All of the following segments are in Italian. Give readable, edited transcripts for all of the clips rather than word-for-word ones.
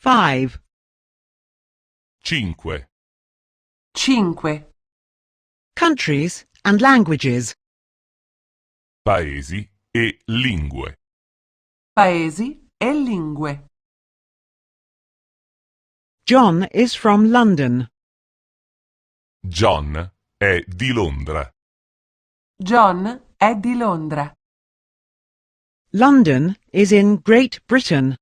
5. 5. 5. Countries and languages. Paesi e lingue. Paesi e lingue. John is from London. John è di Londra. John è di Londra. London is in Great Britain.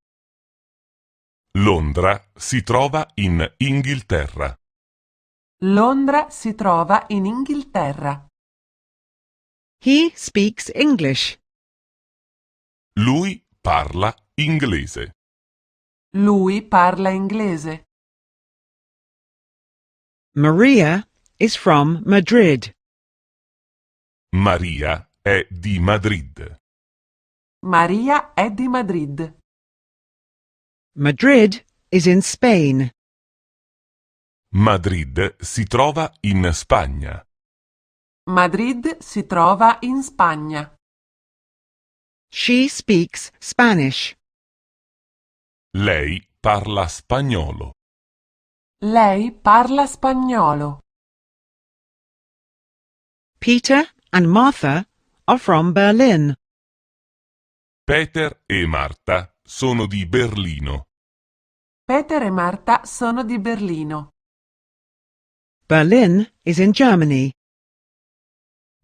Londra si trova in Inghilterra. Londra si trova in Inghilterra. He speaks English. Lui parla inglese. Lui parla inglese. Maria is from Madrid. Maria è di Madrid. Maria è di Madrid. Madrid is in Spain. Madrid si trova in Spagna. Madrid si trova in Spagna. She speaks Spanish. Lei parla spagnolo. Lei parla spagnolo. Peter and Martha are from Berlin. Peter e Marta sono di Berlino. Peter e Marta sono di Berlino. Berlin is in Germany.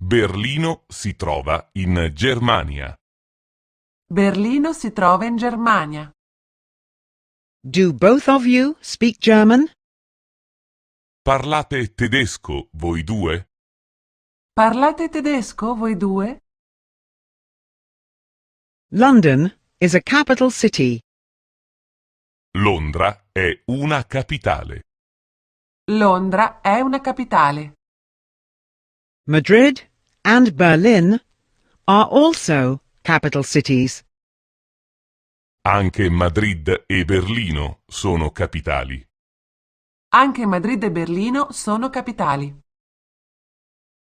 Berlino si trova in Germania. Berlino si trova in Germania. Do both of you speak German? Parlate tedesco voi due? Parlate tedesco voi due? London is a capital city. Londra è una capitale. Londra è una capitale. Madrid and Berlin are also capital cities. Anche Madrid e Berlino sono capitali. Anche Madrid e Berlino sono capitali.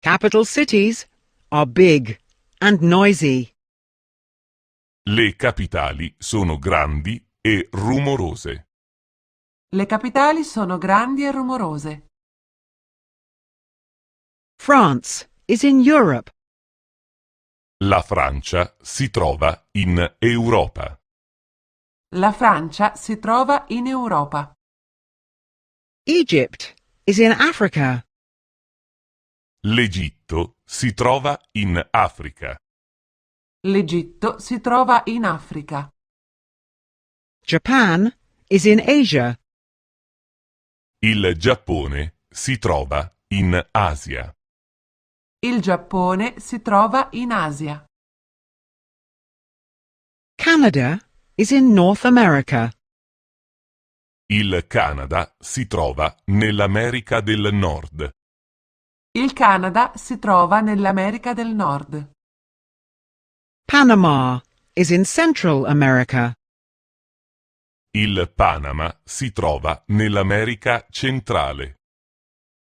Capital cities are big and noisy. Le capitali sono grandi e rumorose. Le capitali sono grandi e rumorose. France is in Europe. La Francia si trova in Europa. La Francia si trova in Europa. Egypt is in Africa. L'Egitto si trova in Africa. L'Egitto si trova in Africa. Japan is in Asia. Il Giappone si trova in Asia. Il Giappone si trova in Asia. Canada is in North America. Il Canada si trova nell'America del Nord. Il Canada si trova nell'America del Nord. Panama is in Central America. Il Panama si trova nell'America centrale.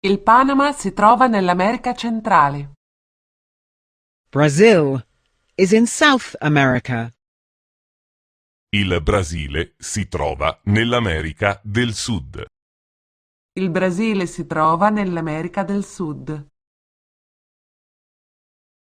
Il Panama si trova nell'America centrale. Brazil is in South America. Il Brasile si trova nell'America del Sud. Il Brasile si trova nell'America del Sud.